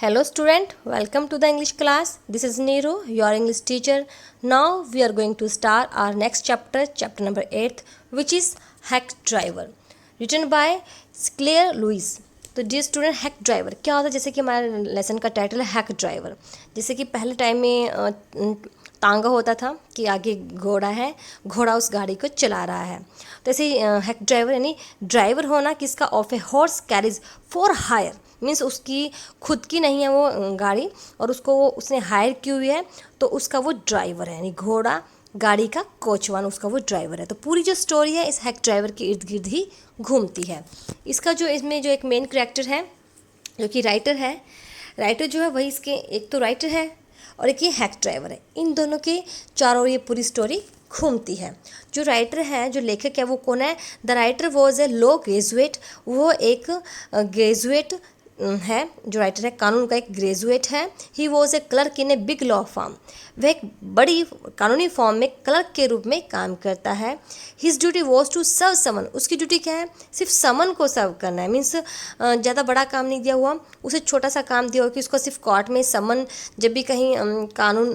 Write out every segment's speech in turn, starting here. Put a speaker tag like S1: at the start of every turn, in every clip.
S1: Hello student, welcome to the English class. This is Neeru, your English teacher. Now we are going to start our next chapter, chapter number 8, which is Hack Driver, written by Claire Lewis. तो dear student hack driver क्या होता है, जैसे कि हमारे lesson का title है hack driver. जैसे कि पहले टाइम में तांगा होता था कि आगे घोड़ा है, घोड़ा उस गाड़ी को चला रहा है। तो ऐसे हैक ड्राइवर यानी ड्राइवर होना किसका, of a horse carriage for hire, means उसकी खुद की नहीं है वो गाड़ी और उसको वो उसने हायर की हुई है, तो उसका वो ड्राइवर है, यानी घोड़ा गाड़ी का कोचवान उसका वो ड्राइवर है। तो पूरी जो स्टोरी है इस हैक ड्राइवर के इर्द गिर्द ही घूमती है। इसका जो इसमें जो एक मेन कैरेक्टर है जो कि राइटर है, राइटर जो है वही इसके एक तो राइटर है और एक ये हैक ड्राइवर है। इन दोनों के चारों ओर ये पूरी स्टोरी घूमती है। जो राइटर है, जो लेखक है, वो कौन है? The writer was a law graduate. वो एक ग्रेजुएट है, जो राइटर है कानून का एक ग्रेजुएट है। He was a clerk in a big law firm. वह एक बड़ी कानूनी फॉर्म में क्लर्क के रूप में काम करता है। His duty was to serve summon. उसकी ड्यूटी क्या है? सिर्फ समन को सर्व करना है। मीन्स ज़्यादा बड़ा काम नहीं दिया हुआ, उसे छोटा सा काम दिया हुआ कि उसको सिर्फ कोर्ट में समन, जब भी कहीं कानून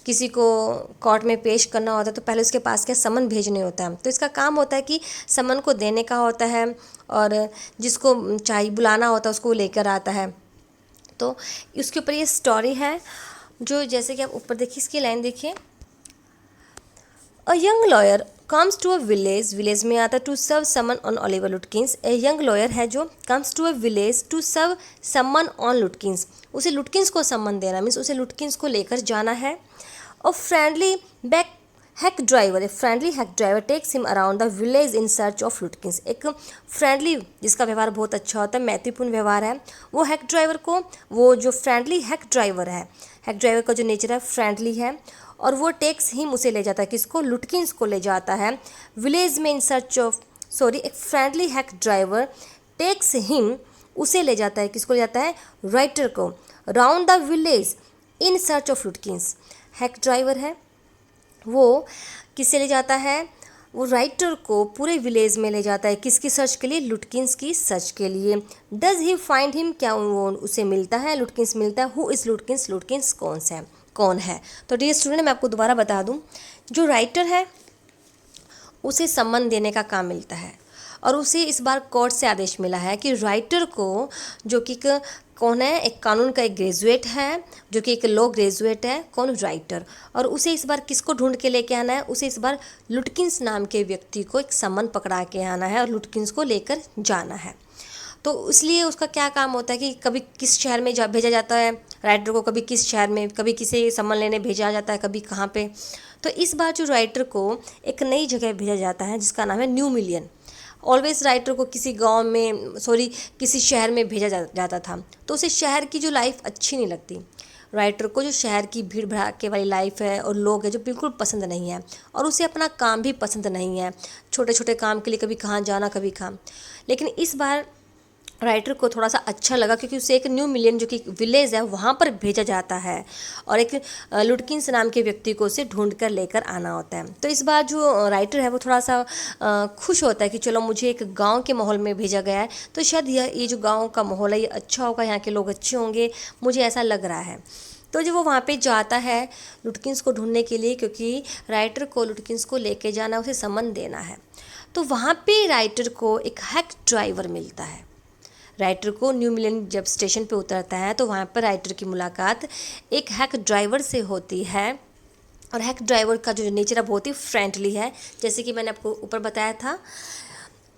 S1: किसी को कोर्ट में पेश करना होता है तो पहले उसके पास क्या समन भेजने होता है। तो इसका काम होता है कि समन को देने का होता है और जिसको चाहिए बुलाना होता है उसको लेकर आता है। तो उसके ऊपर ये स्टोरी है, जो जैसे कि आप ऊपर देखिए, इसकी लाइन देखिए। A young lawyer comes to a village, village में आता to serve summon on Oliver Lutkins. A young lawyer है जो comes to a village to serve summon on Lutkins, उसे लुटकिंस को समन देना, मीन्स उसे लुटकिंस को लेकर जाना है। और friendly back hack driver, a friendly hack driver takes him around the village in search of Lutkins. एक फ्रेंडली, जिसका व्यवहार बहुत अच्छा होता है, मैत्रीपूर्ण व्यवहार है, वो हैक ड्राइवर को, वो जो फ्रेंडली हैक ड्राइवर है, हैक ड्राइवर का जो नेचर है फ्रेंडली है, और वो टेक्स हिम, उसे ले जाता है, किसको? लुटकिंस को ले जाता है विलेज में इन सर्च ऑफ, सॉरी, एक friendly hack driver takes him, उसे ले जाता है, किसको ले जाता है? राइटर को, round the village in search of लुटकिंस। Hack driver है वो किससे ले जाता है? वो राइटर को पूरे विलेज में ले जाता है, किसकी सर्च के लिए? लुटकिंस की सर्च के लिए। डज ही फाइंड हिम, क्या वो उसे मिलता है? लुटकिंस मिलता है। हु इज़ लुटकिंस, लुटकिंस कौन है? तो डियर स्टूडेंट, मैं आपको दोबारा बता दूं, जो राइटर है उसे सम्मन देने का काम मिलता है और उसे इस बार कोर्ट से आदेश मिला है कि राइटर को, जो कि कौन है? एक कानून का एक ग्रेजुएट है, जो कि एक लॉ ग्रेजुएट है, कौन? राइटर। और उसे इस बार किसको ढूंढ के लेके आना है? उसे इस बार लुटकिंस नाम के व्यक्ति को एक समन पकड़ा के आना है और लुटकिंस को लेकर जाना है। तो इसलिए उसका क्या काम होता है कि कभी किस शहर में भेजा जाता है राइटर को, कभी किस शहर में, कभी किसी समन लेने भेजा जाता है, कभी कहाँ पे। तो इस बार जो राइटर को एक नई जगह भेजा जाता है जिसका नाम है न्यू मिलियन। ऑलवेज राइटर को किसी गांव में, सॉरी, किसी शहर में भेजा जाता था, तो उसे शहर की जो लाइफ अच्छी नहीं लगती। राइटर को जो शहर की भीड़ भड़ाके वाली लाइफ है और लोग हैं जो बिल्कुल पसंद नहीं है, और उसे अपना काम भी पसंद नहीं है, छोटे छोटे काम के लिए कभी कहाँ जाना कभी कहाँ। लेकिन इस बार राइटर को थोड़ा सा अच्छा लगा क्योंकि उसे एक न्यू मिलियन, जो कि विलेज है, वहाँ पर भेजा जाता है और एक लुटकिंस नाम के व्यक्ति को उसे ढूंढ कर लेकर आना होता है। तो इस बार जो राइटर है वो थोड़ा सा खुश होता है कि चलो मुझे एक गांव के माहौल में भेजा गया है, तो शायद ये जो गांव का माहौल है ये अच्छा होगा, यहाँ के लोग अच्छे होंगे, मुझे ऐसा लग रहा है। तो जब वो वहाँ पे जाता है लुटकिंस को ढूंढने के लिए, क्योंकि राइटर को लुटकिंस को लेके जाना, उसे समन देना है, तो वहाँ पे राइटर को एक हैक ड्राइवर मिलता है। राइटर को न्यू मिलियन जब स्टेशन पे उतरता है तो वहाँ पर राइटर की मुलाकात एक हैक ड्राइवर से होती है, और हैक ड्राइवर का जो नेचर है बहुत ही फ्रेंडली है, जैसे कि मैंने आपको ऊपर बताया था।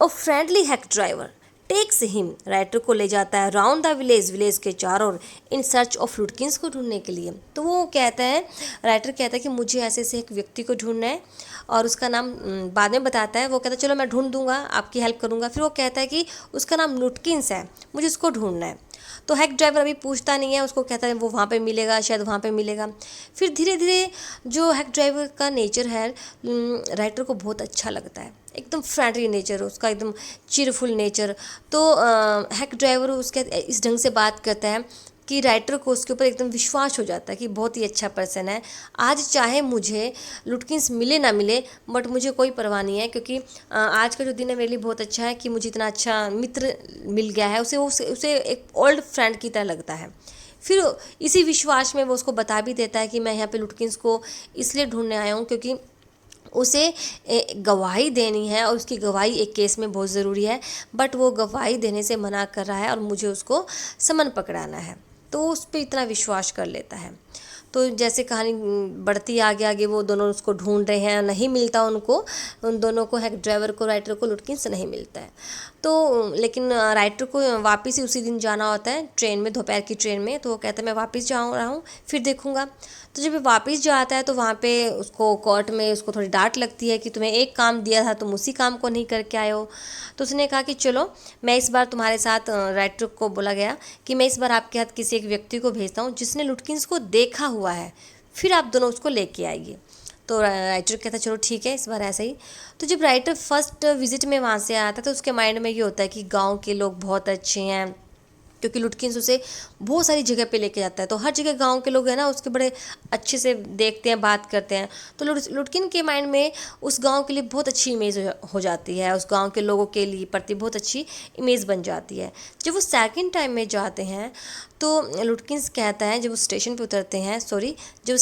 S1: और friendly hack driver takes him, writer को ले जाता है राउंड द विलेज, विलेज के चारों ओर, इन सर्च ऑफ लुटकिंस को ढूंढने के लिए। तो वो कहता है, राइटर कहता है कि मुझे ऐसे ऐसे एक व्यक्ति को ढूंढना है, और उसका नाम बाद में बताता है। वो कहता है चलो मैं ढूंढ दूंगा, आपकी हेल्प करूंगा। फिर वो कहता है कि उसका नाम लुटकिंस है, मुझे उसको ढूंढना है। तो हैक ड्राइवर अभी पूछता नहीं है, उसको कहता है वो वहाँ पे मिलेगा, शायद वहाँ पे मिलेगा। फिर धीरे धीरे जो हैक ड्राइवर का नेचर है राइटर को बहुत अच्छा लगता है, एकदम फ्रेंडली नेचर उसका, एकदम चीरफुल नेचर। तो हैक ड्राइवर उसके इस ढंग से बात करता है कि राइटर को उसके ऊपर एकदम विश्वास हो जाता है कि बहुत ही अच्छा पर्सन है। आज चाहे मुझे लुटकिंस मिले ना मिले, बट मुझे कोई परवाह नहीं है, क्योंकि आज का जो दिन है मेरे लिए बहुत अच्छा है कि मुझे इतना अच्छा मित्र मिल गया है। उसे एक ओल्ड फ्रेंड की तरह लगता है। फिर इसी विश्वास में वो उसको बता भी देता है कि मैं यहाँ पे लुटकिंस को इसलिए ढूंढने आया हूँ क्योंकि उसे गवाही देनी है और उसकी गवाही एक केस में बहुत ज़रूरी है, बट वो गवाही देने से मना कर रहा है और मुझे उसको समन पकड़ाना है। तो उस पर इतना विश्वास कर लेता है। तो जैसे कहानी बढ़ती आगे आगे वो दोनों उसको ढूंढ रहे हैं, नहीं मिलता उनको, उन दोनों को, हैक ड्राइवर को, राइटर को लुटकिंस नहीं मिलता है। तो लेकिन राइटर को वापस ही उसी दिन जाना होता है ट्रेन में, दोपहर की ट्रेन में। तो वो कहता है मैं वापस जा रहा हूँ, फिर देखूँगा। तो जब वो वापस जाता है तो वहाँ पे उसको कोर्ट में उसको थोड़ी डांट लगती है कि तुम्हें एक काम दिया था, तुम उसी काम को नहीं करके आए हो। तो उसने कहा कि चलो मैं इस बार तुम्हारे साथ, राइटर को बोला गया कि मैं इस बार आपके हाथ किसी एक व्यक्ति को भेजता हूँ जिसने लुटकिंस को देखा हुआ है, फिर आप दोनों उसको लेके आइए। तो राइटर कहता है चलो ठीक है, इस बार ऐसा ही। तो जब राइटर फर्स्ट विजिट में वहाँ से आता है तो उसके माइंड में ये होता है कि गांव के लोग बहुत अच्छे हैं, क्योंकि लुटकिंस उसे बहुत सारी जगह पे लेके जाता है। तो हर जगह गांव के लोग हैं ना उसके बड़े अच्छे से देखते हैं, बात करते हैं। तो लुटकिन के माइंड में उस गांव के लिए बहुत अच्छी इमेज हो जाती है, उस गांव के लोगों के लिए प्रति बहुत अच्छी इमेज बन जाती है। जब वो सेकंड टाइम में जाते हैं तो लुटकिंस कहता है, जब वो स्टेशन पे उतरते हैं, जब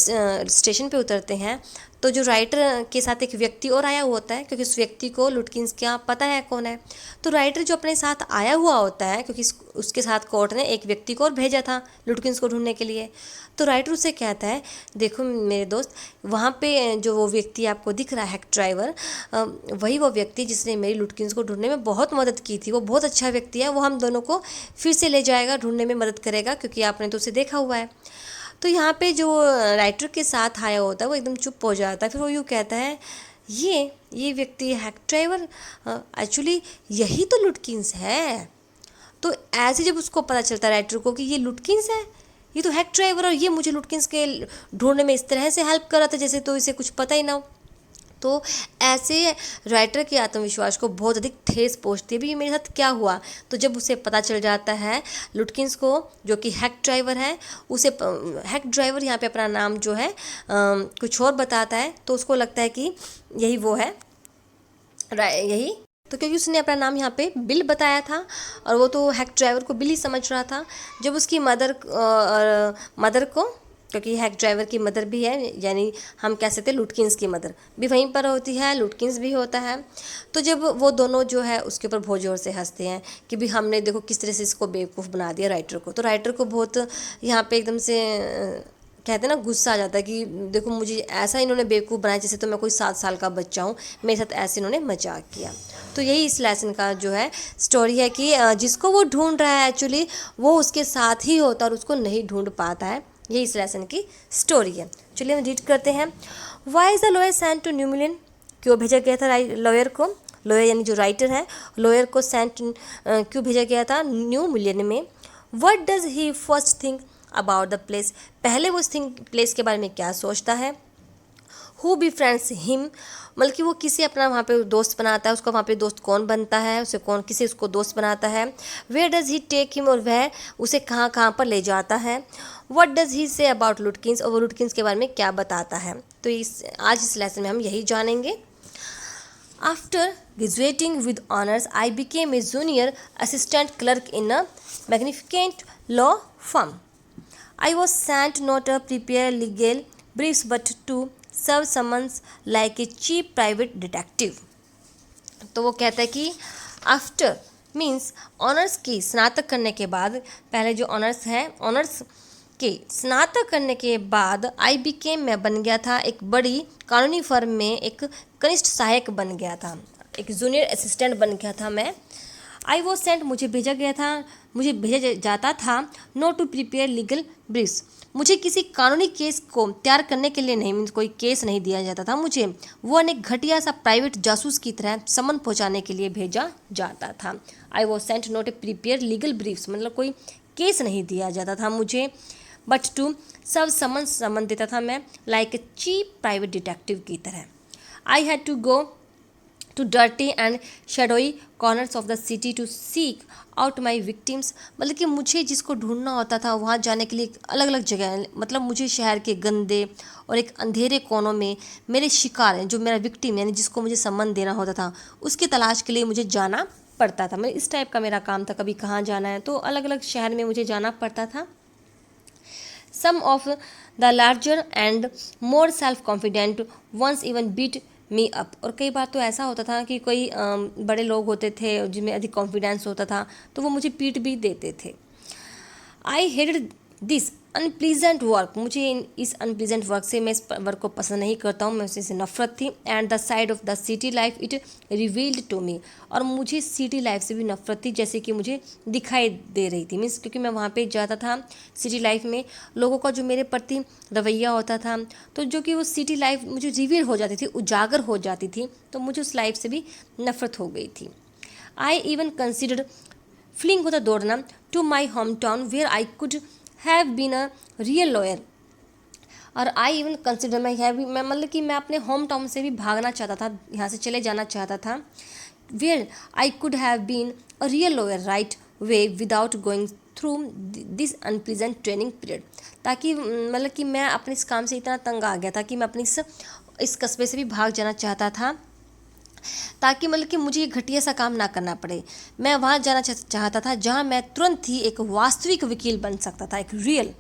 S1: स्टेशन पे उतरते हैं तो जो राइटर के साथ एक व्यक्ति और आया हुआ होता है, क्योंकि उस व्यक्ति को लुटकिंस क्या पता है कौन है। तो राइटर जो अपने साथ आया हुआ होता है, क्योंकि उसके साथ कोर्ट ने एक व्यक्ति को और भेजा था लुटकिंस को ढूंढने के लिए। तो राइटर उसे कहता है देखो मेरे दोस्त, वहाँ पे जो वो व्यक्ति आपको दिख रहा है हैक ड्राइवर, वही वो व्यक्ति जिसने मेरी लुटकिंस को ढूंढने में बहुत मदद की थी। वो बहुत अच्छा व्यक्ति है, वो हम दोनों को फिर से ले जाएगा, ढूंढने में मदद करेगा, क्योंकि आपने तो उसे देखा हुआ है। तो यहाँ पे जो राइटर के साथ आया होता है वो एकदम चुप हो जाता है। फिर वो यूँ कहता है ये व्यक्ति हैक ड्राइवर, एक्चुअली यही तो लुटकिंस है। तो ऐसे जब उसको पता चलता है राइटर को कि ये लुटकिंस है, ये तो हैक ड्राइवर, और ये मुझे लुटकिंस के ढूंढने में इस तरह से हेल्प कर रहा था जैसे तो इसे कुछ पता ही ना हो। तो ऐसे राइटर के आत्मविश्वास को बहुत अधिक ठेस पहुंचती है, भी ये मेरे साथ क्या हुआ। तो जब उसे पता चल जाता है लुटकिंस को, जो कि हैक ड्राइवर है, उसे हैक ड्राइवर यहाँ पे अपना नाम जो है कुछ और बताता है, तो उसको लगता है कि यही वो है, यही। तो क्योंकि उसने अपना नाम यहाँ पे बिल बताया था और वो तो हैक ड्राइवर को बिल ही समझ रहा था। जब उसकी मदर को, क्योंकि हैक ड्राइवर की मदर भी है, यानी हम कह सकते हैं लुटकिंस की मदर भी वहीं पर होती है, लुटकिंस भी होता है। तो जब वो दोनों जो है उसके ऊपर बहुत ज़ोर से हंसते हैं कि भी हमने देखो किस तरह से इसको बेवकूफ़ बना दिया राइटर को। तो राइटर को बहुत यहाँ पे एकदम से कहते हैं ना गुस्सा आ जाता है कि देखो मुझे ऐसा इन्होंने बेवकूफ़ बनाया जैसे तो मैं कोई 7 साल का बच्चा हूँ, मेरे साथ ऐसे इन्होंने मजाक किया। तो यही इस लेसन का जो है स्टोरी है कि जिसको वो ढूंढ रहा है एक्चुअली वो उसके साथ ही होता है और उसको नहीं ढूंढ पाता है। यही इस लेसन की स्टोरी है। चलिए हम रीड करते हैं। Why is the lawyer sent to New Mullion, क्यों भेजा गया था लॉयर को, लॉयर यानी जो राइटर है, लॉयर को सेंट क्यों भेजा गया था न्यू मिलियन में। What does he first think about the place, पहले वो इस प्लेस के बारे में क्या सोचता है। हु बी फ्रेंड्स हिम, मतलब कि वो किसे अपना वहाँ पे दोस्त बनाता है, उसका वहाँ पे दोस्त कौन बनता है, उसे कौन किसे उसको दोस्त बनाता है। Where does he take him, और वह उसे कहाँ कहाँ पर ले जाता है। What does he say about लुटकिंस, और वो लुटकिंस के बारे में क्या बताता है। तो आज इस लेसन में हम यही जानेंगे। After graduating with honours I became a junior assistant clerk in a magnificent law firm. I was sent not to prepare legal briefs but to serve summons like a cheap private detective। तो वो कहता है कि after means honours की स्नातक करने के बाद, पहले जो ऑनर्स है, ऑनर्स के स्नातक करने के बाद आई बीकेम मैं बन गया था एक बड़ी कानूनी फर्म में एक कनिष्ठ सहायक बन गया था, एक जूनियर असिस्टेंट बन गया था मैं। आई वॉज सेंट मुझे भेजा जाता था not to prepare legal briefs, मुझे किसी कानूनी केस को तैयार करने के लिए नहीं, मीन्स कोई केस नहीं दिया जाता था मुझे, वो अनेक घटिया सा प्राइवेट जासूस की तरह समन पहुंचाने के लिए भेजा जाता था। I was sent not to prepare legal briefs, मतलब कोई केस नहीं दिया जाता था मुझे, बट टू सर्व समन देता था मैं like a cheap private detective की तरह। I had to go to dirty and shadowy corners of the city to seek out my victims, मतलब कि मुझे जिसको ढूंढना होता था वहाँ जाने के लिए अलग अलग जगह, मतलब मुझे शहर के गंदे और एक अंधेरे कोनों में मेरे शिकार हैं, जो मेरा विक्टिम यानी जिसको मुझे सम्मान देना होता था, उसकी तलाश के लिए मुझे जाना पड़ता था। मैं इस टाइप का मेरा काम था, कभी कहाँ जाना है तो अलग अलग शहर में मुझे जाना पड़ता था। Some of the larger and more self-confident ones even beat me up. और कई बार तो ऐसा होता था कि कोई बड़े लोग होते थे जिनमें अधिक कॉन्फिडेंस होता था तो वो मुझे पीट भी देते थे. I hated this unpleasant work. मुझे इस अनप्लीजेंट वर्क से, मैं इस वर्क को पसंद नहीं करता हूँ, मैं उससे नफरत थी. And the side of the city life it revealed to me. और मुझे सिटी लाइफ से भी नफरत थी, जैसे कि मुझे दिखाई दे रही थी. मीन्स क्योंकि मैं वहाँ पे जाता था सिटी लाइफ में, लोगों का जो मेरे प्रति रवैया होता था, तो जो कि वो सिटी लाइफ मुझे रिवील हो जाती थी, उजागर हो जाती थी, तो मुझे उस लाइफ से भी नफरत हो गई थी. आई इवन कंसिडर्ड फ्लिंग होता दौड़ना to my home town where I could have been a real lawyer. और आई इवन कंसिडर, मैं मतलब कि मैं अपने होम टाउन से भी भागना चाहता था, यहाँ से चले जाना चाहता था. Where I could have been a real lawyer right way without going through this unpleasant training period. ताकि मतलब कि मैं अपने इस काम से इतना तंग आ गया था कि मैं अपनी इस कस्बे से भी भाग जाना चाहता था, ताकि मतलब कि मुझे ये घटिया सा काम ना करना पड़े. मैं वहाँ जाना चाहता था जहाँ मैं तुरंत ही एक वास्तविक वकील बन सकता था, एक रियल,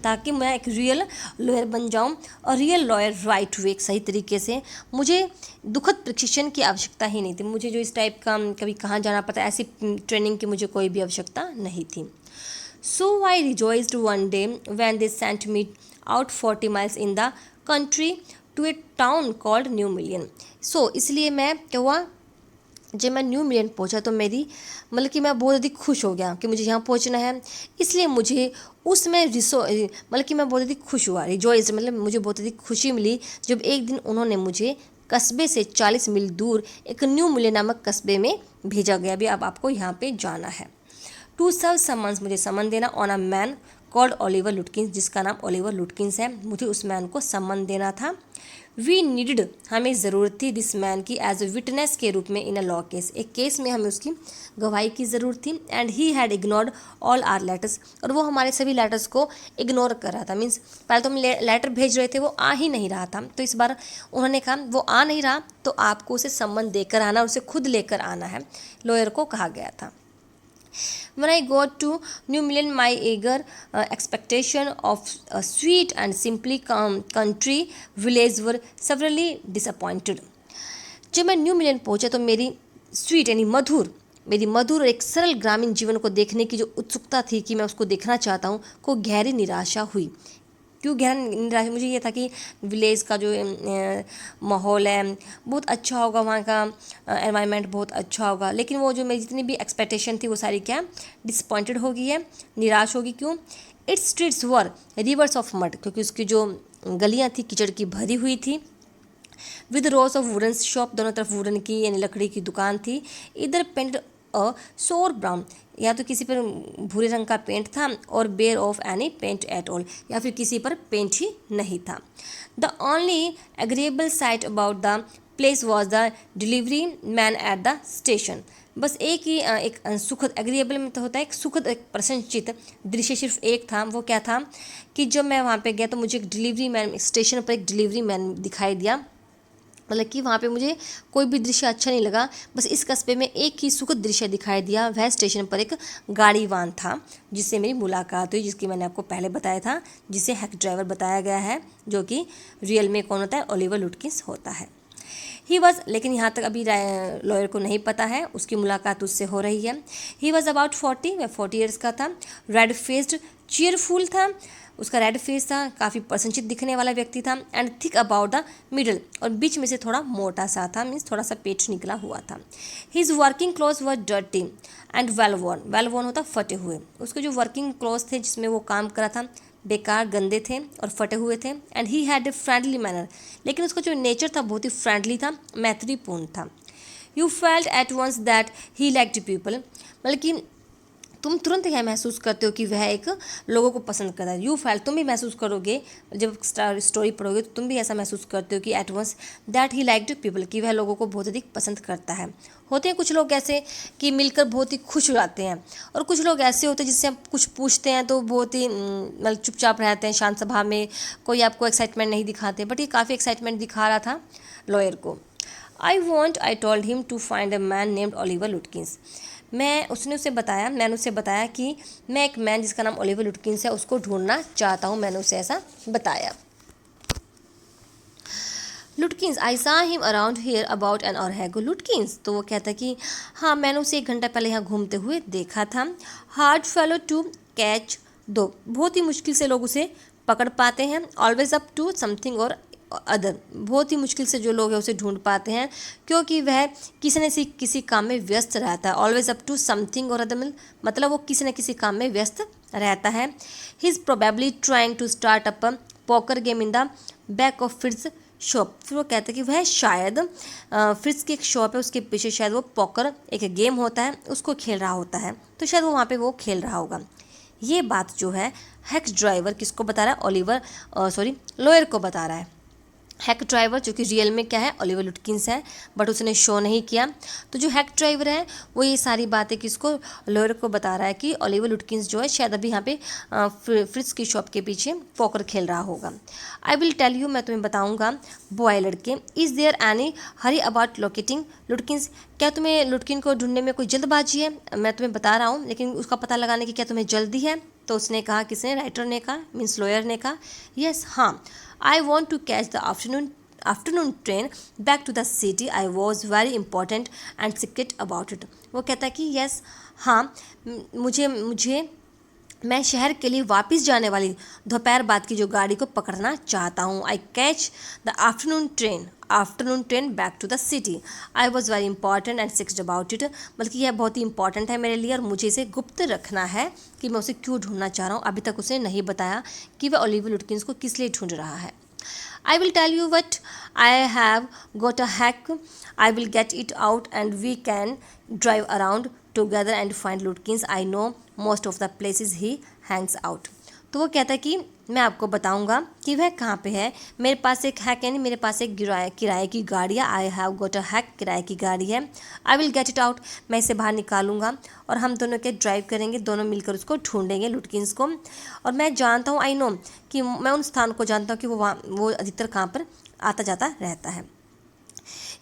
S1: ताकि मैं एक रियल लॉयर बन जाऊँ. और रियल लॉयर राइट वे, एक सही तरीके से. मुझे दुखद प्रशिक्षण की आवश्यकता ही नहीं थी. मुझे जो इस टाइप का कभी कहाँ जाना पड़ता, ऐसी ट्रेनिंग की मुझे कोई भी आवश्यकता नहीं थी. So I rejoiced one day when they sent me out 40 miles in the country to a town called New Million. So इसलिए मैं क्या हुआ, जब मैं न्यू मिलियन पहुंचा तो मेरी मतलब कि मैं बहुत अधिक खुश हो गया कि मुझे यहाँ पहुंचना है. इसलिए मुझे उसमें मतलब कि मैं बहुत अधिक खुश हुआ. रिजॉइस मतलब मुझे बहुत अधिक खुशी मिली जब एक दिन उन्होंने मुझे कस्बे से 40 मील दूर एक न्यू मिलियन नामक कस्बे में भेजा गया. भी अब आपको यहाँ पे जाना है. टू सर्व समन्स, मुझे समन देना. On a man called Oliver लुटकिंस, जिसका नाम ओलिवर लुटकिंस है, मुझे उस मैन को समन देना था. वी नीडेड, हमें ज़रूरत थी दिस मैन की एज ए विटनेस के रूप में इन अ लॉ केस, एक केस में हमें उसकी गवाही की ज़रूरत थी. And he had ignored all our letters, और वो हमारे सभी लेटर्स को इग्नोर कर रहा था. मीन्स पहले तो हम लेटर भेज रहे थे, वो आ ही नहीं रहा था. तो इस बार उन्होंने कहा वो आ नहीं रहा तो आपको उसे सम्मन देकर आना, उसे खुद लेकर आना है, लॉयर को कहा गया था. When I got to New Milan, my eager expectation of a sweet and simply country village were severely disappointed. जब मैं न्यू मिलियन पहुंचा तो मेरी स्वीट यानी मधुर और एक सरल ग्रामीण जीवन को देखने की जो उत्सुकता थी कि मैं उसको देखना चाहता हूँ, को गहरी निराशा हुई. क्यों गहरा निराशा? मुझे ये था कि विलेज का जो माहौल है बहुत अच्छा होगा, वहाँ का एनवायरनमेंट बहुत अच्छा होगा, लेकिन वो जो मेरी जितनी भी एक्सपेक्टेशन थी वो सारी क्या डिसपॉइंटेड हो गई है, निराश होगी. क्यों? It's streets were reverse of mud, क्योंकि उसकी जो गलियाँ थी कीचड़ की भरी हुई थी. With rose of wooden shop, दोनों तरफ वुडन की यानी लकड़ी की दुकान थी. इधर पेंटेड अ सोर ब्राउन, या तो किसी पर भूरे रंग का पेंट था, और bare of any paint at all, या फिर किसी पर पेंट ही नहीं था. The only agreeable sight about the place was the delivery man at the station. बस एक ही एक सुखद, एग्रीएबल में तो होता है एक सुखद, एक प्रसन्नचित दृश्य सिर्फ एक था. वो क्या था कि जब मैं वहाँ पे गया तो मुझे एक डिलीवरी मैन, स्टेशन पर एक डिलीवरी मैन दिखाई दिया. मतलब कि वहाँ पे मुझे कोई भी दृश्य अच्छा नहीं लगा, बस इस कस्बे में एक ही सुखद दृश्य दिखाई दिया. वह स्टेशन पर एक गाड़ी वान था जिससे मेरी मुलाकात हुई, जिसकी मैंने आपको पहले बताया था, जिसे हैक ड्राइवर बताया गया है, जो कि रियल में कौन होता है, ओलिवर लुटकिंस होता है. ही वॉज, लेकिन यहाँ तक अभी लॉयर को नहीं पता है, उसकी मुलाकात उससे हो रही है. ही वॉज अबाउट 40, वह 40 ईयर्स का था. रेड फेस्ड, चीयरफुल था, उसका रेड फेस था, काफ़ी प्रसन्नचित दिखने वाला व्यक्ति था. And thick about the middle, और बीच में से थोड़ा मोटा सा था, मीन्स थोड़ा सा पेट निकला हुआ था. His working cloth were dirty and well worn होता फटे हुए. उसके जो वर्किंग क्लॉथ थे जिसमें वो काम करा था बेकार, गंदे थे और फटे हुए थे. And he had a friendly manner, लेकिन उसका जो नेचर था बहुत ही फ्रेंडली था, मैत्रीपूर्ण था. You felt at once that he liked people, मतलब कि तुम तुरंत यह महसूस करते हो कि वह एक लोगों को पसंद करता है. यू फैल, तुम भी महसूस करोगे जब स्टोरी पढ़ोगे तो तुम भी ऐसा महसूस करते हो कि at once that he liked people, कि वह लोगों को बहुत अधिक पसंद करता है. होते हैं कुछ लोग ऐसे कि मिलकर बहुत ही खुश हो जाते हैं, और कुछ लोग ऐसे होते हैं जिससे आप कुछ पूछते हैं तो बहुत ही मतलब चुपचाप रहते हैं, शांत सभा में, कोई आपको एक्साइटमेंट नहीं दिखाते. बट ये काफ़ी एक्साइटमेंट दिखा रहा था लॉयर को. I told him to find a man named Oliver Lutkins. मैंने उसे बताया कि मैं एक मैन जिसका नाम ओलिवर लुटकिंस है उसको ढूंढना चाहता हूँ, मैंने उसे ऐसा बताया। लुटकिंस, आई सा him around hair about an hour हैगो। लुटकिंस, तो वो कहता कि हाँ मैंने उसे 1 घंटा पहले यहाँ घूमते हुए देखा था। हार्ड फेलो टू कैच, दो बहुत ही मुश्किल से लोग उसे पकड़ पाते हैं। ऑलवेज अप टू समथिंग और अदर, बहुत ही मुश्किल से जो लोग हैं उसे ढूंढ पाते हैं क्योंकि वह किसी न किसी काम में व्यस्त रहता है। ऑलवेज अप टू समथिंग और अदर मतलब वो किसी न किसी काम में व्यस्त रहता है। He is probably trying to start up poker game in the back of Fritz shop. फिर वो कहते हैं कि वह शायद फ्रिट्ज की एक शॉप है उसके पीछे शायद वो पॉकर एक गेम होता है उसको खेल रहा होता है, तो शायद वो वहाँ पे वो खेल रहा होगा। ये बात जो है हेक्स ड्राइवर किसको बता रहा है, ओलिवर लॉयर को बता रहा है। हैक ड्राइवर जो कि रियल में क्या है, ओलिवर लुटकिंस है, बट उसने शो नहीं किया। तो जो हैक ड्राइवर है वो ये सारी बातें किसको, लॉयर को बता रहा है कि ओलिवर लुटकिंस जो है शायद अभी यहाँ पे फ्रिट्ज की शॉप के पीछे पॉकर खेल रहा होगा। आई विल टेल यू, मैं तुम्हें बताऊंगा। बॉय लड़के, is there any hurry about locating Lutkins, क्या तुम्हें लुटकिन को ढूंढने में कोई जल्दबाजी है? मैं तुम्हें बता रहा हूँ लेकिन उसका पता लगाने की क्या तुम्हें जल्दी है? तो उसने कहा, किसने, राइटर ने कहा, मीन्स लॉयर ने कहा, यस हाँ, I want to catch the afternoon train back to the city. I was very important and secret about it. वो कहता है कि यस हाँ, मुझे मैं शहर के लिए वापस जाने वाली दोपहर बाद की जो गाड़ी को पकड़ना चाहता हूँ। I catch the afternoon train back to the city. I was very important and excited about it, बल्कि यह बहुत ही इंपॉर्टेंट है मेरे लिए और मुझे इसे गुप्त रखना है कि मैं उसे क्यों ढूंढना चाह रहा हूँ। अभी तक उसने नहीं बताया कि वह ओलिवर लुटकिंस को किस लिए ढूंढ रहा है। I will tell you what, I have got a hack. I will get it out and we can drive around together and find Lutkins. I know most of the places he hangs out. तो वो कहता है कि मैं आपको बताऊंगा कि वह कहाँ पे है। मेरे पास एक हैक यानी मेरे पास एक किराए की गाड़ी है। I have got a hack, किराए की गाड़ी है। I will get it out, मैं इसे बाहर निकालूंगा और हम दोनों के ड्राइव करेंगे, दोनों मिलकर उसको ढूंढेंगे लुटकिंस को। और मैं जानता हूँ, आई नो, कि मैं उन स्थान को जानता हूँ कि वो अधिकतर कहाँ पर आता जाता रहता है।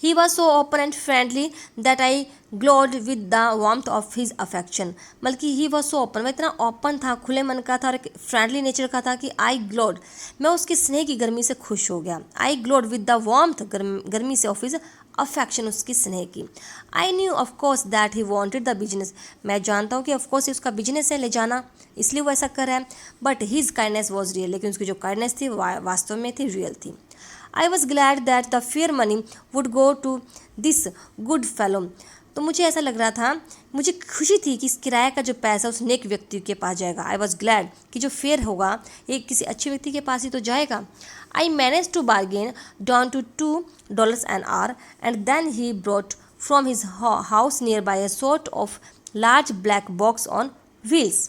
S1: He was so open and friendly that I glowed with the warmth of his affection. बल्कि he was so open, वह इतना ओपन था, खुले मन का था और फ्रेंडली नेचर का था कि I glowed, मैं उसके स्नेह की गर्मी से खुश हो गया। I glowed with the warmth, गर्मी से of his affection, उसकी स्नेह की। I knew of course that he wanted the business, मैं जानता हूँ कि of course उसका बिजनेस है ले जाना, इसलिए वो ऐसा कर रहा है। But his kindness was real, लेकिन उसकी जो काइंडनेस थी वास्तव में थी, रियल थी। I was glad that the fair money would go to this good fellow. तो मुझे ऐसा लग रहा था, मुझे खुशी थी कि इस किराए का जो पैसा उस नेक व्यक्ति के पास जाएगा। आई वॉज ग्लैड कि जो फेयर होगा ये किसी अच्छे व्यक्ति के पास ही तो जाएगा। I manage to bargain down to $2 an hour and then he brought from his house nearby a sort of large black box on wheels.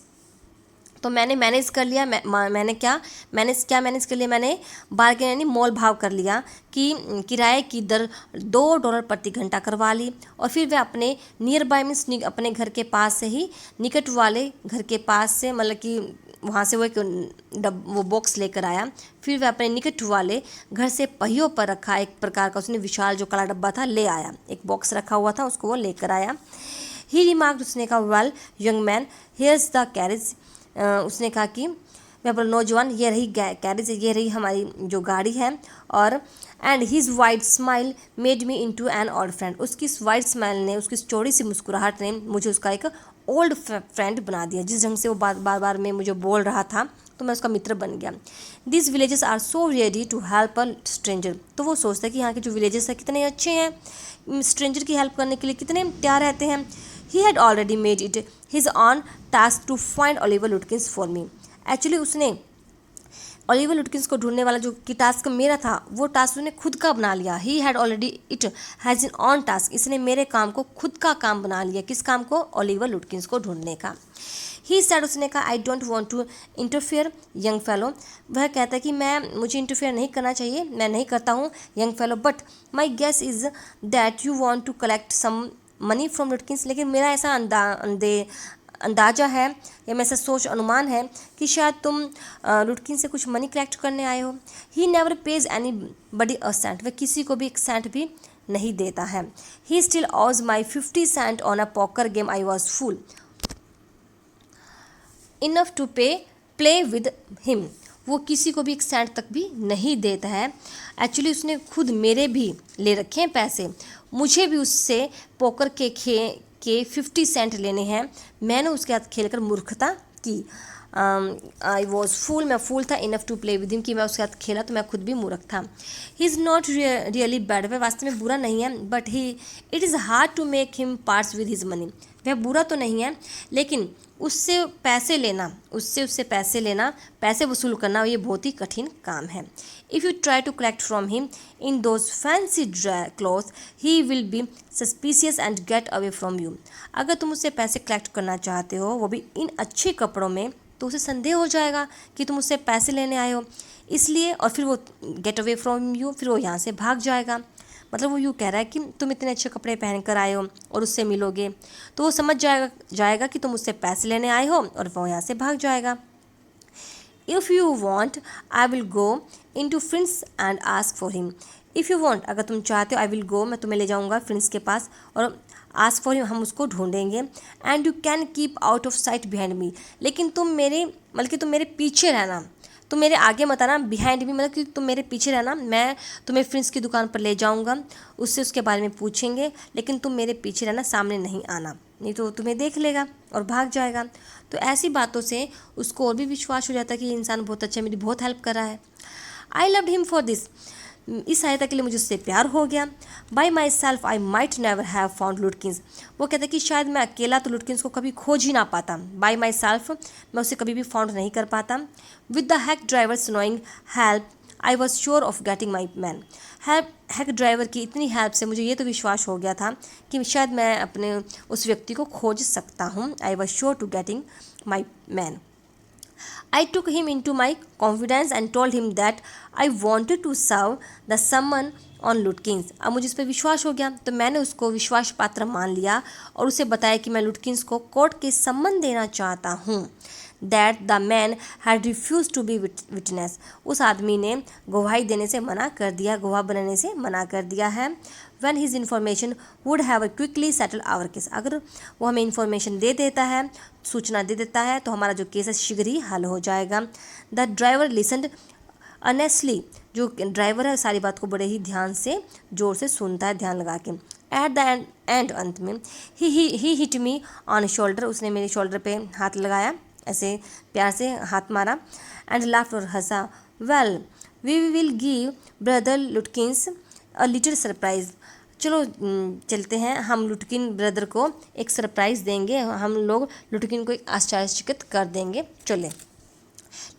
S1: तो मैंने मैनेज कर लिया, मैंने क्या मैनेज कर लिया, मैंने बार्गेन यानी मोल भाव कर लिया कि किराए की दर $2 प्रति घंटा करवा ली। और फिर वह अपने नियर बाय मीन्स अपने घर के पास से ही, निकट वाले घर के पास से, मतलब कि वहाँ से वो एक वो बॉक्स लेकर आया। फिर वह अपने निकट वाले घर से पहियों पर रखा एक प्रकार का उसने विशाल जो काला डब्बा था ले आया, एक बॉक्स रखा हुआ था उसको वो लेकर आया। ही रिमार्क्ड, उसने कहा, well young man here's the carriage, उसने कहा कि मैं बोला, नौजवान ये रही कैरेज, ये रही हमारी जो गाड़ी है। और and his white smile made me into an old friend, उसकी इस वाइट स्माइल ने, उसकी चौड़ी सी मुस्कुराहट ने मुझे उसका एक ओल्ड फ्रेंड बना दिया। जिस ढंग से वो बार बार में मुझे बोल रहा था तो मैं उसका मित्र बन गया। This villages are so ready to help a stranger, तो वो सोचता है कि यहाँ के जो विलेजेस हैं कितने अच्छे हैं, स्ट्रेंजर की हेल्प करने के लिए कितने तैयार रहते हैं। He had already made it his own task to find Oliver Lutkins for me. Actually उसने ओलिवर लुटकिंस को ढूंढने वाला जो कि टास्क मेरा था वो टास्क उसने खुद का बना लिया। He had already it has in on task, इसने मेरे काम को खुद का काम बना लिया। किस काम को? ओलिवर लुटकिंस को ढूंढने का। ही सेड, उसने कहा, I don't want to interfere young fellow, वह कहता है कि मुझे इंटरफेयर नहीं करना चाहिए, मैं नहीं करता हूँ young fellow, but my guess is that you want to collect some money from Lutkins, लेकिन मेरा ऐसा अंदाज़ा है या मैं ऐसा सोच अनुमान है कि शायद तुम लुटकिन से कुछ मनी कलेक्ट करने आए हो। He never pays anybody a cent, वह किसी को भी एक सेंट भी नहीं देता है। He still owes my 50 cent on a poker game, I was fool enough to play with him. वो किसी को भी 1 सेंट तक भी नहीं देता है। एक्चुअली उसने खुद मेरे भी ले रखे हैं पैसे, मुझे भी उससे पोकर के 50 सेंट लेने हैं। मैंने उसके साथ खेलकर मूर्खता की। आई वॉज फूल, मैं फूल था, enough to play with him, कि मैं उसके साथ खेला तो मैं खुद भी मूर्ख था। He is not really bad, वह वास्तव में बुरा नहीं है, but it is hard to make him parts with his money. वह बुरा तो नहीं है, लेकिन उससे पैसे लेना, उससे पैसे लेना, पैसे वसूल करना, ये बहुत ही कठिन काम है। If you try to collect from him in those fancy clothes he will be suspicious and get away from you. अगर तुम उससे पैसे कलेक्ट करना चाहते हो, वो भी इन अच्छे कपड़ों में, तो उसे संदेह हो जाएगा कि तुम उससे पैसे लेने आए हो, इसलिए, और फिर वो गेट अवे फ्रॉम यू, फिर वो यहाँ से भाग जाएगा। मतलब वो यूँ कह रहा है कि तुम इतने अच्छे कपड़े पहन कर आए हो और उससे मिलोगे, तो वो समझ जाएगा कि तुम उससे पैसे लेने आए हो, और वो यहाँ से भाग जाएगा। If you want I will go into friends and ask for him. If you want, अगर तुम चाहते हो, आई विल गो, मैं तुम्हें ले जाऊँगा फ्रेंड्स के पास, और आस्क फॉर हिम, हम उसको ढूंढेंगे। And you can keep out of site behind me, लेकिन तुम मेरे पीछे रहना, तुम मेरे आगे मत आना, बिहाइंड मी मतलब कि तुम मेरे पीछे रहना। मैं तुम्हें फ्रेंड्स की दुकान पर ले जाऊंगा, उससे उसके बारे में पूछेंगे, लेकिन तुम मेरे पीछे रहना, सामने नहीं आना, नहीं तो तुम्हें देख लेगा और भाग जाएगा। तो ऐसी बातों से उसको और भी विश्वास हो जाता है कि ये इंसान बहुत अच्छा, मेरी बहुत हेल्प कर रहा है। I loved him for this, इस सहायता के लिए मुझे उससे प्यार हो गया। By my self I might never have found लुटकिंस, वो कहता है कि शायद मैं अकेला तो लुटकिंस को कभी खोज ही ना पाता। बाई माई सेल्फ, मैं उसे कभी भी फाउंड नहीं कर पाता। With the hack drivers knowing help I was sure of getting my man. Hack driver की इतनी हेल्प से मुझे ये तो विश्वास हो गया था कि शायद मैं अपने उस व्यक्ति को खोज सकता हूँ। I was sure to getting my man. I took him into my confidence and told him that I wanted to serve the summon on लुटकिंस। अब मुझे इस पर विश्वास हो गया, तो मैंने उसको विश्वास पात्र मान लिया और उसे बताया कि मैं लुटकिंस को कोर्ट के सम्मन देना चाहता हूँ। That the man had refuse to be witness, उस आदमी ने गवाही देने से मना कर दिया, गवाह बनने से मना कर दिया है। when his information would have quickly settle our case, अगर वो हमें इन्फॉर्मेशन दे देता है, सूचना दे देता है, तो हमारा जो केस है शीघ्र ही हल हो जाएगा। द ड्राइवर लिसनड अनेस्टली, जो ड्राइवर है सारी बात को बड़े ही ध्यान से, जोर से सुनता है, ध्यान लगा के। एट द एंड, अंत में, ही हिट मी ऑन शोल्डर, उसने मेरे शोल्डर पे हाथ लगाया, ऐसे प्यार से हाथ मारा। एंड लाफ्ट, और हंसा। Well we will give brother Lutkins a little surprise, चलो चलते हैं, हम लुटकिन ब्रदर को एक सरप्राइज़ देंगे, हम लोग लुटकिन को एक आश्चर्यचकित कर देंगे। चले,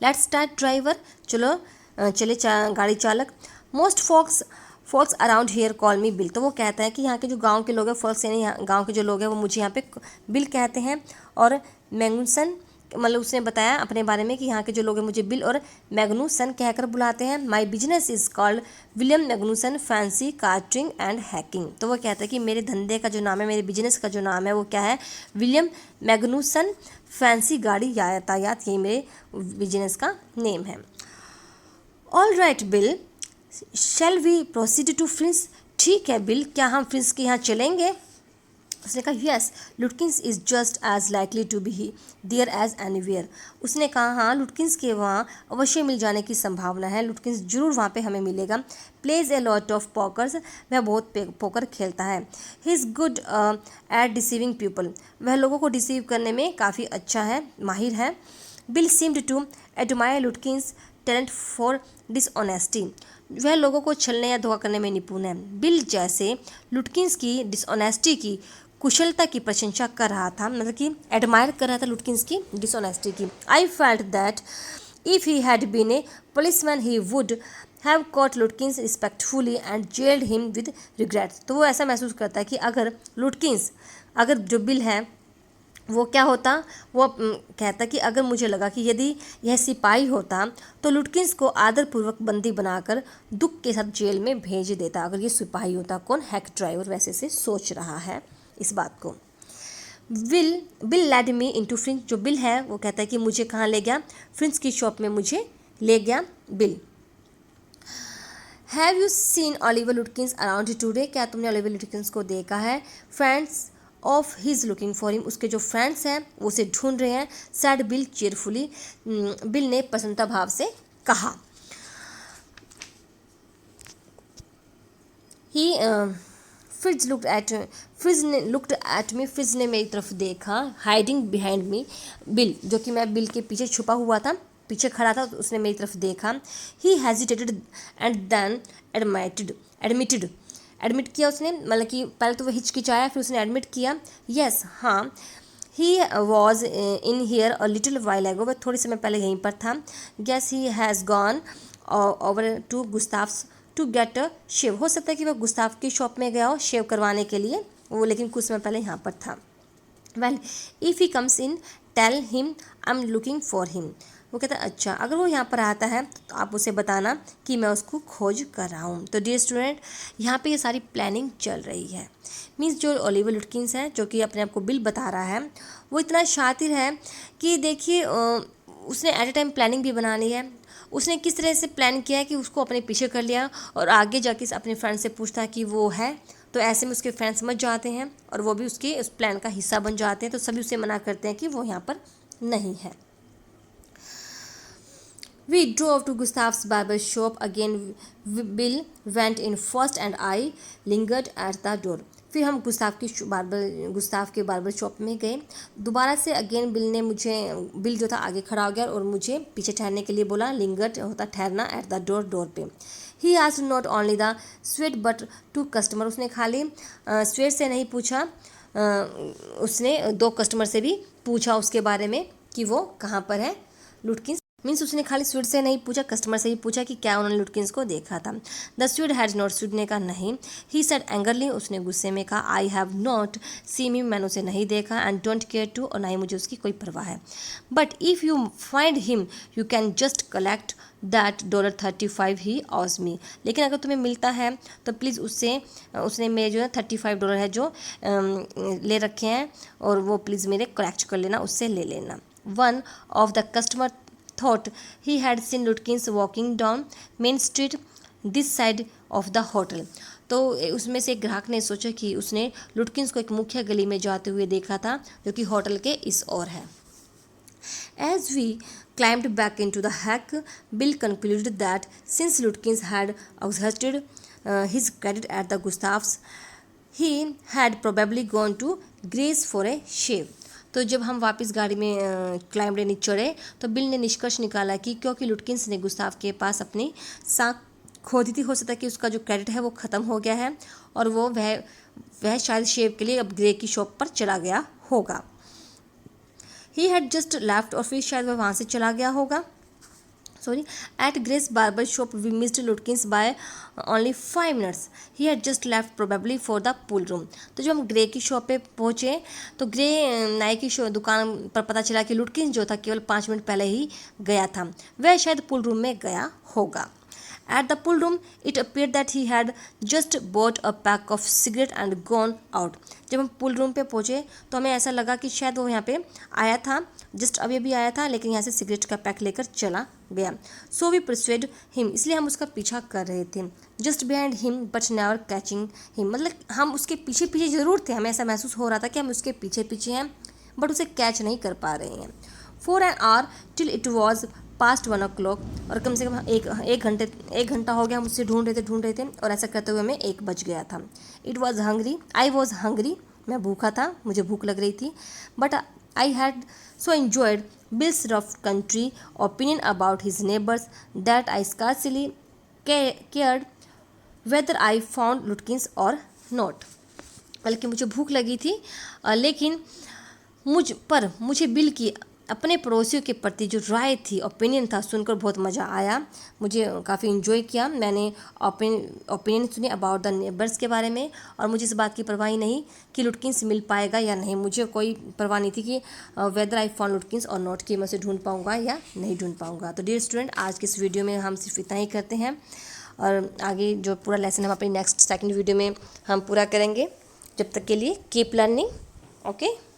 S1: लेट्स स्टार्ट ड्राइवर, चलो चले गाड़ी चालक। Most folks around here call me Bill, तो वो कहता है कि यहाँ के जो गांव के लोग हैं, फोक्स यानी गांव के जो लोग हैं, वो मुझे यहाँ पे बिल कहते हैं। और मैग्नूसन, मतलब उसने बताया अपने बारे में कि यहाँ के जो लोग हैं मुझे बिल और मैग्नूसन कहकर बुलाते हैं। My business is called William Magnuson fancy carting and hacking, तो वो कहता है कि मेरे धंधे का जो नाम है, मेरे बिजनेस का जो नाम है, वो क्या है, विलियम मैग्नूसन फैंसी गाड़ी यातायात, यही मेरे बिजनेस का नेम है। All right Bill, shall we proceed to Fritz, ठीक है बिल, क्या हम फ्रिंस के यहाँ चलेंगे? उसने कहा yes, Lutkins is just as likely to be there as anywhere. उसने कहा हाँ, लुटकिंस के वहाँ अवश्य मिल जाने की संभावना है, लुटकिंस जरूर वहाँ पे हमें मिलेगा। प्लेज ए लॉट ऑफ पॉकर्स, वह बहुत पोकर खेलता है। He is good at deceiving people, वह लोगों को डिसीव करने में काफ़ी अच्छा है, माहिर है। Bill seemed to admire Lutkins talent for dishonesty, वह लोगों को छलने या धोखा करने में निपुण है। बिल जैसे लुटकिंस की डिसऑनेस्टी की कुशलता की प्रशंसा कर रहा था, मतलब कि एडमायर कर रहा था लुटकिंस की डिसऑनेस्टी की। I felt that if he had been a policeman he would have caught Lutkins respectfully and jailed him with regret, तो वो ऐसा महसूस करता है कि अगर लुटकिंस, अगर जो बिल है वो क्या होता, वो कहता कि अगर मुझे लगा कि यदि यह सिपाही होता तो लुटकिंस को आदरपूर्वक बंदी बनाकर दुख के साथ जेल में भेज देता, अगर ये सिपाही होता। कौन? हैक ड्राइवर वैसे से सोच रहा है इस बात को। बिल लैड मी इनटू फ्रिंस, जो बिल है वो कहता है कि मुझे कहाँ ले गया, फ्रिंस की शॉप में मुझे ले गया bill. Have you seen Oliver लुटकिंस around today, क्या तुमने ओलिवर लुटकिंस को देखा है? Friends of his looking for him, उसके जो फ्रेंड्स हैं वो उसे ढूंढ रहे हैं। सैड बिल चेयरफुली, बिल ने प्रसन्नता भाव से कहा। He Fritz looked at me, Fritz ने मेरी तरफ देखा। हाइडिंग बिहाइंड मी, बिल, जो कि मैं बिल के पीछे छुपा हुआ था, पीछे खड़ा था, तो उसने मेरी तरफ देखा। He hesitated and then admit किया उसने, मतलब कि पहले तो वो हिचकिचाया, फिर उसने एडमिट किया। यस, हाँ, he was in here a little while ago, वह थोड़े समय पहले यहीं पर था। Guess he has gone over to Gustaf's to get a shave, हो सकता है कि वह गुस्ताफ की शॉप में गया हो शेव करवाने के लिए, वो लेकिन कुछ समय पहले यहाँ पर था। Well if he comes in tell him I am looking for him, वो कहता है अच्छा अगर वो यहाँ पर आता है तो आप उसे बताना कि मैं उसको खोज कर रहा हूँ। तो डियर स्टूडेंट, यहाँ पे ये सारी प्लानिंग चल रही है। मीन्स जो ओलिवर लुटकिंस है, जो कि अपने आप को बिल बता रहा है, वो इतना शातिर है कि देखिए उसने एट ए टाइम प्लानिंग भी बनानी है। उसने किस तरह से प्लान किया है कि उसको अपने पीछे कर लिया और आगे जाके अपने फ्रेंड से पूछता है कि वो है, तो ऐसे में उसके फ्रेंड समझ जाते हैं और वो भी उसके उस प्लान का हिस्सा बन जाते हैं, तो सभी उसे मना करते हैं कि वो यहाँ पर नहीं है। We drove to Gustav's barber shop again. Bill went in first and I lingered at the door. फिर हम गुस्ताफ के बार्बर शॉप में गए दोबारा से। अगेन बिल जो था आगे खड़ा हो गया और मुझे पीछे ठहरने के लिए बोला। लिंगर्ड होता ठहरना, एट द डोर पे। He asked not only the sweat but to customer, उसने खाली स्वेट से नहीं पूछा, उसने 2 कस्टमर से भी पूछा उसके बारे में कि वो कहाँ पर है लुटकिंस। मीन्स उसने खाली स्वीट से नहीं पूछा, कस्टमर से ही पूछा कि क्या उन्होंने लुटकिंस को देखा था। The sweet has not, sweet ने कहा नहीं। ही सेड एंगरली, उसने गुस्से में कहा I have not seen him, मैंने उसे नहीं देखा, एंड डोंट केयर टू, और ना ही मुझे उसकी कोई परवाह है। But if you find him you can just collect that $35 ही ऑज मी, लेकिन अगर तुम्हें मिलता है तो प्लीज़ उसने मेरे जो है $35 है जो ले रखे हैं, और वो प्लीज़ मेरे कलेक्ट कर लेना, उससे ले लेना। One of the customer thought he had seen Lutkins walking down Main Street this side of the hotel. तो उसमें से एक ग्राहक ने सोचा कि उसने लुटकिंस को एक मुख्य गली में जाते हुए देखा था जो कि होटल के इस ओर है। As we climbed back into the hack, Bill concluded that since Lutkins had exhausted his credit at the Gustavs, he had probably gone to Grace for a shave. तो जब हम वापस गाड़ी में क्लाइंब लेने चढ़े तो बिल ने निष्कर्ष निकाला कि क्योंकि लुटकिंस ने गुस्ताफ के पास अपनी साख खो दी थी, हो सकता है कि उसका जो क्रेडिट है वो ख़त्म हो गया है और वह शायद शेव के लिए अब ग्रे की शॉप पर चला गया होगा। ही हैड जस्ट लेफ्ट, और फिर शायद वह वहाँ से चला गया होगा। At Grace barber shop we missed Lutkins by only 5 minutes. He had just left probably for the pool room. तो जब हम ग्रे की शॉप पे पहुँचे तो ग्रे नाई की दुकान पर पता चला कि लुटकिंस जो था केवल 5 मिनट पहले ही गया था, वह शायद पूल रूम में गया होगा। At the pool room, it appeared that he had just bought a pack of cigarette and gone out. जब हम पूल रूम पे पहुँचे तो हमें ऐसा लगा कि शायद वो यहाँ पे आया था, जस्ट अभी आया था, लेकिन यहाँ से सिगरेट का पैक लेकर चला गया। So we pursued him, इसलिए हम उसका पीछा कर रहे थे। Just behind him but never catching him, मतलब हम उसके पीछे पीछे ज़रूर थे, हमें ऐसा महसूस हो रहा था कि हम उसके पीछे पीछे हैं बट उसे कैच नहीं कर पा रहे हैं। For an hour till it was past 1 o'clock, और कम से कम एक घंटा हो गया हम उससे ढूंढ रहे थे और ऐसा करते हुए हमें 1 बज गया था। आई वॉज हंग्री, मैं भूखा था, मुझे भूख लग रही थी। But I had so enjoyed Bill's rough country opinion about his neighbours that I scarcely cared whether I found Lutkins or not, बल्कि मुझे भूख लगी थी लेकिन मुझे बिल की अपने पड़ोसियों के प्रति जो राय थी, ओपिनियन था, सुनकर बहुत मज़ा आया, मुझे काफ़ी इन्जॉय किया। मैंने ओपिनियन सुने अबाउट द नेबर्स के बारे में, और मुझे इस बात की परवाह नहीं कि लुटकिंस मिल पाएगा या नहीं, मुझे कोई परवाह नहीं थी कि weather I found Lutkins or not, कि मैं उसे ढूंढ पाऊँगा या नहीं ढूंढ पाऊँगा। तो डियर स्टूडेंट, आज के इस वीडियो में हम सिर्फ इतना ही करते हैं और आगे जो पूरा लेसन हम अपनी नेक्स्ट सेकंड वीडियो में हम पूरा करेंगे। जब तक के लिए कीप लर्निंग, ओके।